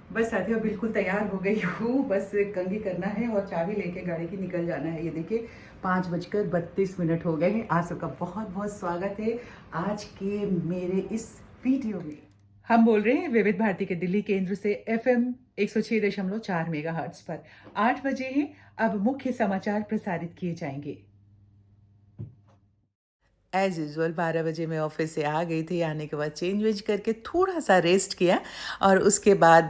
बस साथियों बिल्कुल तैयार हो गई हूँ। बस कंघी करना है और चाबी लेके गाड़ी की निकल जाना है। ये देखिए 5:32 हो गए हैं। आप सबका बहुत बहुत स्वागत है आज के मेरे इस वीडियो में। हम बोल रहे हैं विविध भारती के दिल्ली केंद्र से FM 106.4 मेगाहर्ट्ज पर। 8 बजे हैं। अब मुख्य समाचार प्रसारित किए जाएंगे। एज़ यूजुअल 12 बजे मैं ऑफिस से आ गई थी। आने के बाद चेंज वेंज करके थोड़ा सा रेस्ट किया और उसके बाद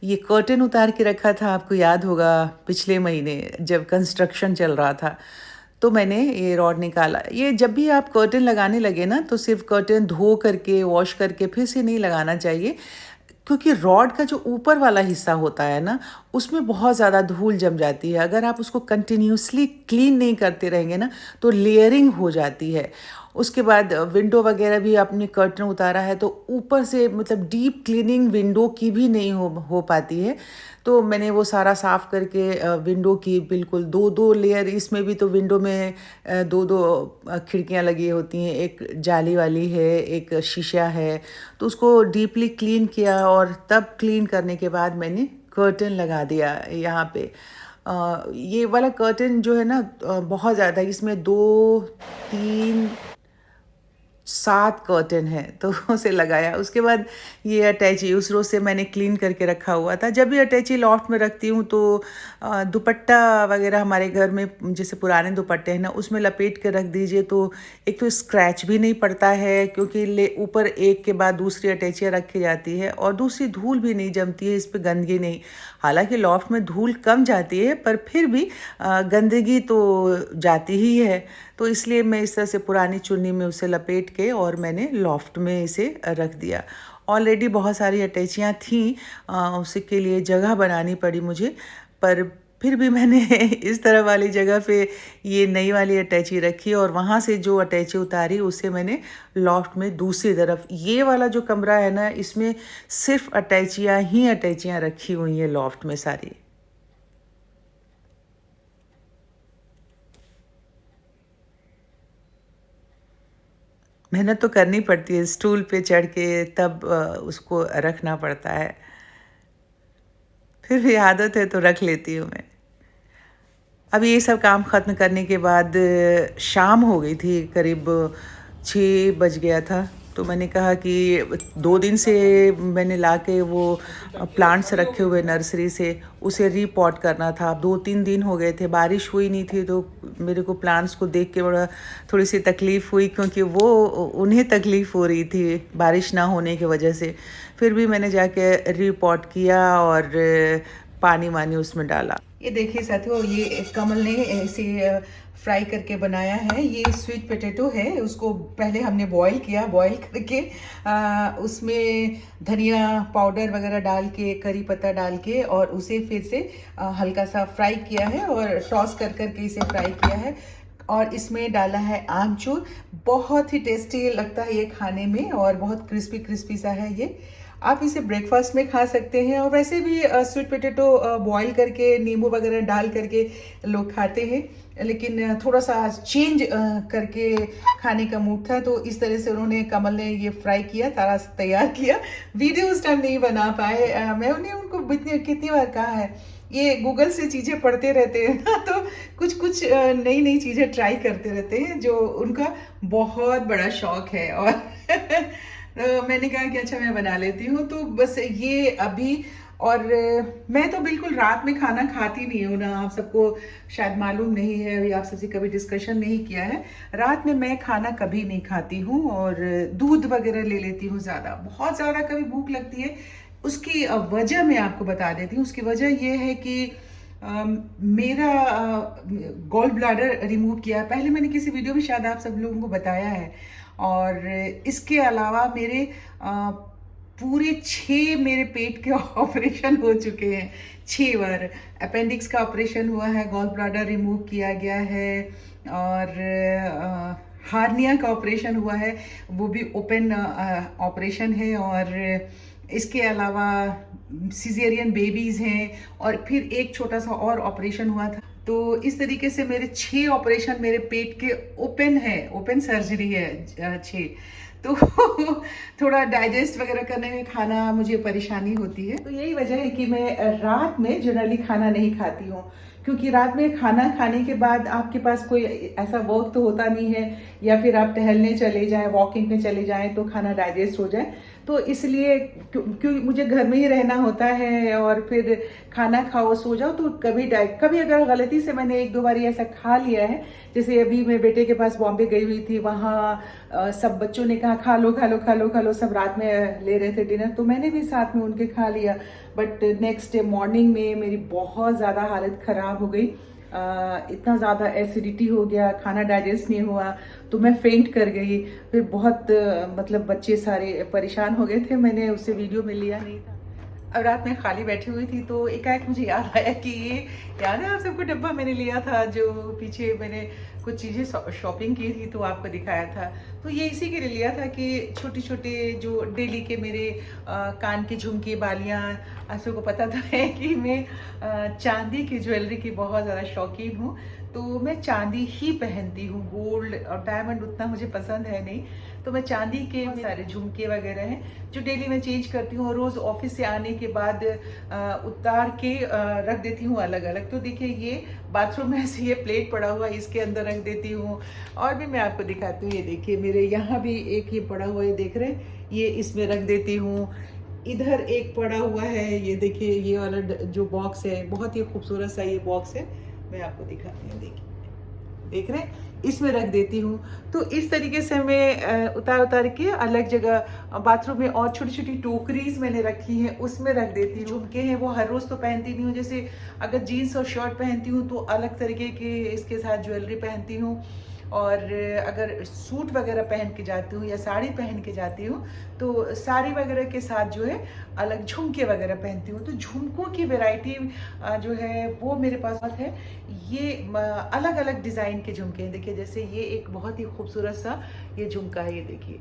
ये कर्टन उतार के रखा था। आपको याद होगा पिछले महीने जब कंस्ट्रक्शन चल रहा था तो मैंने ये रॉड निकाला। ये जब भी आप कर्टन लगाने लगे ना तो सिर्फ कर्टन धो करके वॉश करके फिर से नहीं लगाना चाहिए, क्योंकि रॉड का जो ऊपर वाला हिस्सा होता है ना उसमें बहुत ज़्यादा धूल जम जाती है। अगर आप उसको कंटिन्यूसली क्लीन नहीं करते रहेंगे ना तो लेयरिंग हो जाती है। उसके बाद विंडो वगैरह भी आपने कर्टन उतारा है तो ऊपर से मतलब डीप क्लीनिंग विंडो की भी नहीं हो पाती है। तो मैंने वो सारा साफ़ करके विंडो की बिल्कुल दो दो लेयर, इसमें भी तो विंडो में दो दो खिड़कियाँ लगी होती हैं, एक जाली वाली है एक शीशा है। तो उसको डीपली क्लीन किया और तब क्लीन करने के बाद मैंने कर्टन लगा दिया यहाँ पे। ये वाला कर्टन जो है ना बहुत ज़्यादा, इसमें 2 3 7 कर्टन है तो उसे लगाया। उसके बाद ये अटैची उस रोज़ से मैंने क्लीन करके रखा हुआ था। जब भी अटैची लॉफ्ट में रखती हूँ तो दुपट्टा वगैरह हमारे घर में जैसे पुराने दुपट्टे हैं ना उसमें लपेट के रख दीजिए तो एक तो स्क्रैच भी नहीं पड़ता है, क्योंकि ले ऊपर एक के बाद दूसरी अटैचियाँ रखी जाती है और दूसरी धूल भी नहीं जमती है, इस पर गंदगी नहीं। हालांकि लॉफ्ट में धूल कम जाती है पर फिर भी गंदगी तो जाती ही है। तो इसलिए मैं इस तरह से पुरानी चुन्नी में उसे लपेट के और मैंने लॉफ्ट में इसे रख दिया। ऑलरेडी बहुत सारी अटैचियाँ थीं, उसके लिए जगह बनानी पड़ी मुझे, पर फिर भी मैंने इस तरह वाली जगह पे ये नई वाली अटैची रखी और वहाँ से जो अटैची उतारी उसे मैंने लॉफ्ट में दूसरी तरफ, ये वाला जो कमरा है ना इसमें सिर्फ अटैचियाँ ही अटैचियाँ रखी हुई हैं लॉफ्ट में सारी। मेहनत तो करनी पड़ती है, स्टूल पे चढ़ के तब उसको रखना पड़ता है। फिर भी आदत है तो रख लेती हूँ मैं। अब ये सब काम ख़त्म करने के बाद शाम हो गई थी, करीब 6 बज गया था। तो मैंने कहा कि 2 दिन से मैंने ला के वो प्लांट्स रखे हुए नर्सरी से उसे रीपॉट करना था। अब 2-3 दिन हो गए थे, बारिश हुई नहीं थी तो मेरे को प्लांट्स को देख के बड़ा थोड़ी सी तकलीफ़ हुई, क्योंकि वो उन्हें तकलीफ़ हो रही थी बारिश ना होने की वजह से। फिर भी मैंने जाके रीपॉट किया और पानी वानी उसमें डाला। ये देखिए साथियों, ये कमल ने ऐसे फ्राई करके बनाया है। ये स्वीट पोटैटो है, उसको पहले हमने बॉईल किया, बॉईल करके उसमें धनिया पाउडर वगैरह डाल के करी पत्ता डाल के और उसे फिर से हल्का सा फ्राई किया है और टॉस कर करके इसे फ्राई किया है। और इसमें डाला है आमचूर। बहुत ही टेस्टी लगता है ये खाने में और बहुत क्रिस्पी क्रिस्पी सा है ये। आप इसे ब्रेकफास्ट में खा सकते हैं और वैसे भी स्वीट पोटैटो बॉईल करके नींबू वगैरह डाल करके लोग खाते हैं, लेकिन थोड़ा सा चेंज करके खाने का मूड था तो इस तरह से उन्होंने, कमल ने ये फ्राई किया, सारा तैयार किया। वीडियो उस टाइम नहीं बना पाए। मैं उन्हें उनको कितनी बार कहा है, ये गूगल से चीज़ें पढ़ते रहते हैं ना तो कुछ कुछ नई नई चीज़ें ट्राई करते रहते हैं, जो उनका बहुत बड़ा शौक है। और तो मैंने कहा कि अच्छा मैं बना लेती हूँ। तो बस ये अभी, और मैं तो बिल्कुल रात में खाना खाती नहीं हूँ ना, आप सबको शायद मालूम नहीं है, अभी आप सबसे कभी डिस्कशन नहीं किया है। रात में मैं खाना कभी नहीं खाती हूँ और दूध वगैरह ले लेती हूँ ज़्यादा, बहुत ज़्यादा कभी भूख लगती है। उसकी वजह मैं आपको बता देती हूँ। उसकी वजह ये है कि मेरा गॉल ब्लैडर रिमूव किया है। पहले मैंने किसी वीडियो में शायद आप सब लोगों को बताया है। और इसके अलावा मेरे पूरे 6 मेरे पेट के ऑपरेशन हो चुके हैं, 6 बार। अपेंडिक्स का ऑपरेशन हुआ है, गॉल ब्लैडर रिमूव किया गया है और हार्निया का ऑपरेशन हुआ है, वो भी ओपन ऑपरेशन है। और इसके अलावा सिजेरियन बेबीज हैं और फिर एक छोटा सा और ऑपरेशन हुआ था। तो इस तरीके से मेरे 6 ऑपरेशन मेरे पेट के ओपन है, ओपन सर्जरी है 6। तो थोड़ा डाइजेस्ट वगैरह करने में खाना मुझे परेशानी होती है। तो यही वजह है कि मैं रात में जनरली खाना नहीं खाती हूँ, क्योंकि रात में खाना खाने के बाद आपके पास कोई ऐसा वर्क तो होता नहीं है, या फिर आप टहलने चले जाएं, वॉकिंग पे चले जाएं तो खाना डाइजेस्ट हो जाए। तो इसलिए क्योंकि मुझे घर में ही रहना होता है और फिर खाना खाओ सो जाओ, तो कभी अगर गलती से मैंने एक दो बार ऐसा खा लिया है, जैसे अभी मैं बेटे के पास बॉम्बे गई हुई थी, वहाँ सब बच्चों ने कहा खा लो खा लो खा लो खा लो, सब रात में ले रहे थे डिनर, तो मैंने भी साथ में उनके खा लिया। बट नेक्स्ट डे मॉर्निंग में मेरी बहुत ज़्यादा हालत ख़राब हो गई। इतना ज़्यादा एसिडिटी हो गया, खाना डाइजेस्ट नहीं हुआ, तो मैं फेंट कर गई। फिर बहुत मतलब बच्चे सारे परेशान हो गए थे, मैंने उससे वीडियो में लिया नहीं था। अब रात में खाली बैठी हुई थी तो एकाएक मुझे याद आया कि ये याद है आप सबको डब्बा मैंने लिया था, जो पीछे मैंने कुछ चीज़ें शॉपिंग की थी तो आपको दिखाया था। तो ये इसी के लिए लिया था कि छोटे छोटे जो डेली के मेरे कान की झुमकी बालियाँ, आप सबको पता तो है कि मैं चांदी की ज्वेलरी की बहुत ज़्यादा शौकीन हूँ। तो मैं चांदी ही पहनती हूँ, गोल्ड और डायमंड उतना मुझे पसंद है नहीं। तो मैं चांदी के सारे झुमके वगैरह हैं जो डेली मैं चेंज करती हूँ, और रोज़ ऑफिस से आने के बाद उतार के रख देती हूँ अलग अलग। तो देखिए ये बाथरूम में से ये प्लेट पड़ा हुआ है, इसके अंदर रख देती हूँ। और भी मैं आपको दिखाती हूँ, ये देखिए मेरे यहाँ भी एक ये पड़ा हुआ है, देख रहे हैं, ये इसमें रख देती हूँ। इधर एक पड़ा हुआ है, ये देखिए ये वाला जो बॉक्स है, बहुत ही खूबसूरत सा ये बॉक्स है, मैं आपको दिखाती हूँ, देखिए देख रहे हैं, इसमें रख देती हूँ। तो इस तरीके से मैं उतार के अलग जगह बाथरूम में, और छोटी छोटी टोकरीज मैंने रखी हैं उसमें रख देती हूँ। झुमके हैं वो हर रोज़ तो पहनती नहीं हूँ, जैसे अगर जीन्स और शर्ट पहनती हूँ तो अलग तरीके के इसके साथ ज्वेलरी पहनती हूँ, और अगर सूट वगैरह पहन के जाती हूँ या साड़ी पहन के जाती हूँ तो साड़ी वगैरह के साथ जो है अलग झुमके वगैरह पहनती हूँ। तो झुमकों की वैरायटी जो है वो मेरे पास है। ये अलग अलग डिज़ाइन के झुमके हैं, देखिए जैसे ये एक बहुत ही खूबसूरत सा ये झुमका है, ये देखिए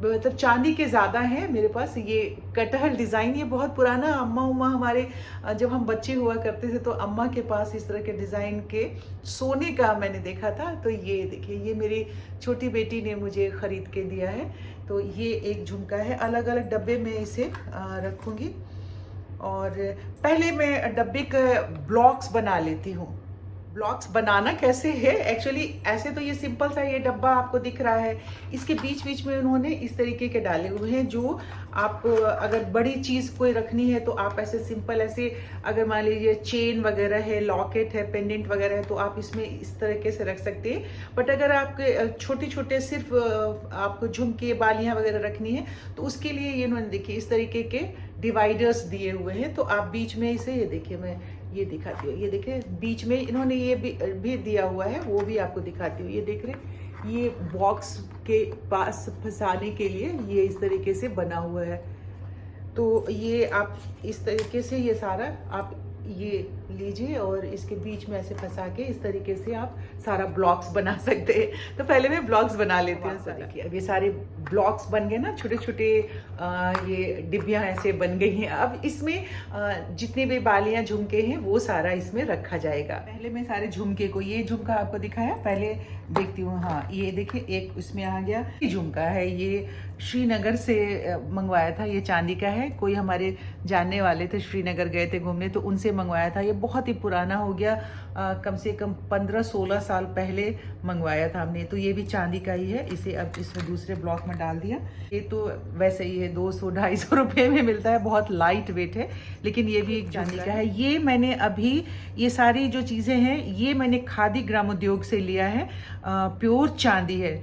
मतलब चांदी के ज़्यादा हैं मेरे पास। ये कटहल डिज़ाइन, ये बहुत पुराना, अम्मा उम्मा हमारे जब हम बच्चे हुआ करते थे तो अम्मा के पास इस तरह के डिज़ाइन के सोने का मैंने देखा था। तो ये देखिए ये मेरी छोटी बेटी ने मुझे ख़रीद के दिया है। तो ये एक झुमका है, अलग अलग डब्बे में इसे रखूँगी। और पहले मैं डब्बे के ब्लॉक्स बना लेती हूँ। ब्लॉक्स बनाना कैसे है, एक्चुअली ऐसे तो ये सिंपल सा ये डब्बा आपको दिख रहा है, इसके बीच बीच में उन्होंने इस तरीके के डाले हुए हैं, जो आप अगर बड़ी चीज़ कोई रखनी है तो आप ऐसे सिंपल ऐसे, अगर मान लीजिए चेन वगैरह है, लॉकेट है, पेंडेंट वगैरह है, तो आप इसमें इस तरीके से रख सकते हैं। बट अगर आपके छोटे छोटे सिर्फ आपको झुमके बालियाँ वगैरह रखनी है तो उसके लिए ये इन्होंने देखिए इस तरीके के डिवाइडर्स दिए हुए हैं। तो आप बीच में इसे, ये देखिए मैं ये दिखाती हूँ, ये देखिए बीच में इन्होंने ये भी दिया हुआ है, वो भी आपको दिखाती हूँ। ये देख रहे, ये बॉक्स के पास फंसाने के लिए ये इस तरीके से बना हुआ है। तो ये आप इस तरीके से ये सारा आप ये लीजिए और इसके बीच में ऐसे फंसा के इस तरीके से आप सारा ब्लॉक्स बना सकते हैं। तो पहले मैं ब्लॉक्स बना लेती हूँ सारा। अब ये सारे ब्लॉक्स बन गए ना, छोटे छोटे ये डिब्बियाँ ऐसे बन गई हैं। अब इसमें जितने भी बालियाँ झुमके हैं वो सारा इसमें रखा जाएगा। पहले मैं सारे झुमके को, ये झुमका आपको दिखाया, पहले देखती हूँ। हाँ ये देखिए एक इसमें आ गया, ये झुमका है, ये श्रीनगर से मंगवाया था, ये चांदी का है। कोई हमारे जानने वाले थे, श्रीनगर गए थे घूमने तो उनसे मंगवाया था। ये बहुत ही पुराना हो गया, कम से कम 15-16 साल पहले मंगवाया था हमने। तो ये भी चांदी का ही है। इसे अब इसमें दूसरे ब्लॉक में डाल दिया। ये तो वैसे ही है, 200-250 रुपये में मिलता है, बहुत लाइट वेट है, लेकिन ये भी एक चांदी का है। ये मैंने अभी ये सारी जो चीज़ें हैं ये मैंने खादी ग्रामोद्योग से लिया है, प्योर चांदी है।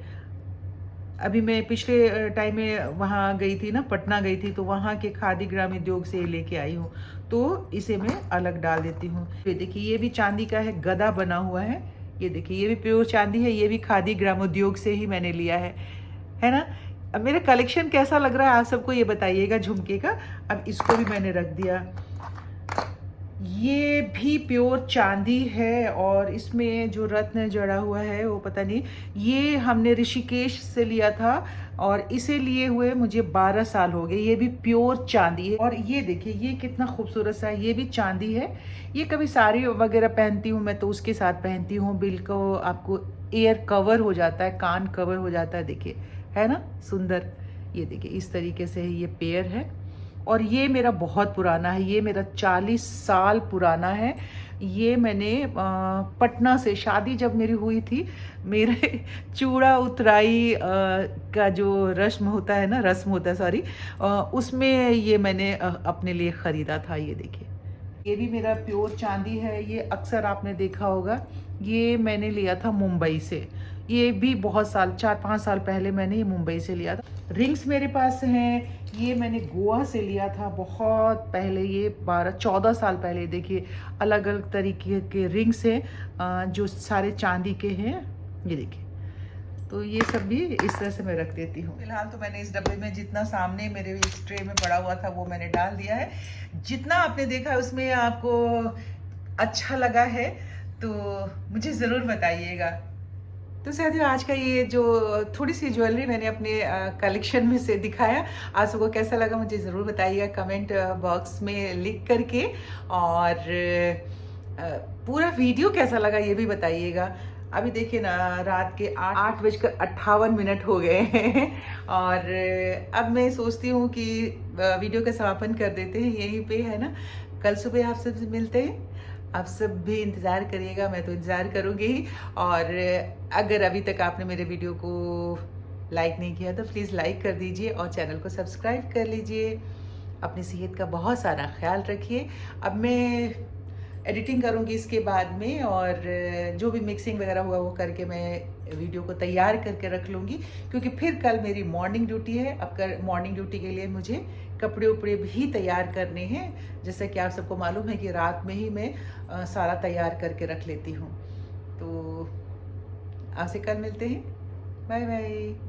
अभी मैं पिछले टाइम में वहाँ गई थी ना, पटना गई थी, तो वहाँ के खादी ग्राम उद्योग से लेके आई हूँ। तो इसे मैं अलग डाल देती हूँ। ये देखिए ये भी चांदी का है, गदा बना हुआ है। ये देखिए ये भी प्योर चांदी है, ये भी खादी ग्राम उद्योग से ही मैंने लिया है ना। अब मेरा कलेक्शन कैसा लग रहा है आप सबको ये बताइएगा झुमके का। अब इसको भी मैंने रख दिया। ये भी प्योर चांदी है और इसमें जो रत्न जड़ा हुआ है वो पता नहीं, ये हमने ऋषिकेश से लिया था और इसे लिए हुए मुझे 12 साल हो गए। ये भी प्योर चांदी है। और ये देखिए ये कितना खूबसूरत सा है, ये भी चांदी है। ये कभी साड़ी वगैरह पहनती हूँ मैं तो उसके साथ पहनती हूँ। बिल्कुल आपको एयर कवर हो जाता है, कान कवर हो जाता है। देखिए है ना सुंदर। ये देखिए इस तरीके से ये पेयर है और ये मेरा बहुत पुराना है, ये मेरा 40 साल पुराना है। ये मैंने पटना से, शादी जब मेरी हुई थी, मेरे चूड़ा उतराई का जो रस्म होता है सॉरी, उसमें ये मैंने अपने लिए ख़रीदा था। ये देखिए ये भी मेरा प्योर चांदी है। ये अक्सर आपने देखा होगा, ये मैंने लिया था मुंबई से। ये भी बहुत साल, 4-5 साल पहले मैंने ये मुंबई से लिया था। रिंग्स मेरे पास हैं, ये मैंने गोवा से लिया था बहुत पहले, ये 12-14 साल पहले। देखिए अलग अलग तरीके के रिंग्स हैं जो सारे चांदी के हैं। ये देखिए, तो ये सब भी इस तरह से मैं रख देती हूँ। फिलहाल तो मैंने इस डब्बे में जितना सामने मेरे इस ट्रे में पड़ा हुआ था वो मैंने डाल दिया है। जितना आपने देखा उसमें आपको अच्छा लगा है तो मुझे ज़रूर बताइएगा। तो साथियों, आज का ये जो थोड़ी सी ज्वेलरी मैंने अपने कलेक्शन में से दिखाया, आप सबको कैसा लगा मुझे ज़रूर बताइएगा कमेंट बॉक्स में लिख करके। और पूरा वीडियो कैसा लगा ये भी बताइएगा। अभी देखिए ना, रात के 8:58 हो गए हैं और अब मैं सोचती हूँ कि वीडियो का समापन कर देते हैं यहीं पे, है ना। कल सुबह आप सबसे मिलते हैं, आप सब भी इंतज़ार करिएगा, मैं तो इंतज़ार करूँगी ही। और अगर अभी तक आपने मेरे वीडियो को लाइक नहीं किया तो प्लीज़ लाइक कर दीजिए और चैनल को सब्सक्राइब कर लीजिए। अपनी सेहत का बहुत सारा ख्याल रखिए। अब मैं एडिटिंग करूँगी इसके बाद में, और जो भी मिक्सिंग वगैरह हुआ वो करके मैं वीडियो को तैयार करके रख लूँगी, क्योंकि फिर कल मेरी मॉर्निंग ड्यूटी है। अब मॉर्निंग ड्यूटी के लिए मुझे कपड़े उपड़े भी तैयार करने हैं, जैसा कि आप सबको मालूम है कि रात में ही मैं सारा तैयार करके रख लेती हूँ। तो आपसे कल मिलते हैं, बाय बाय।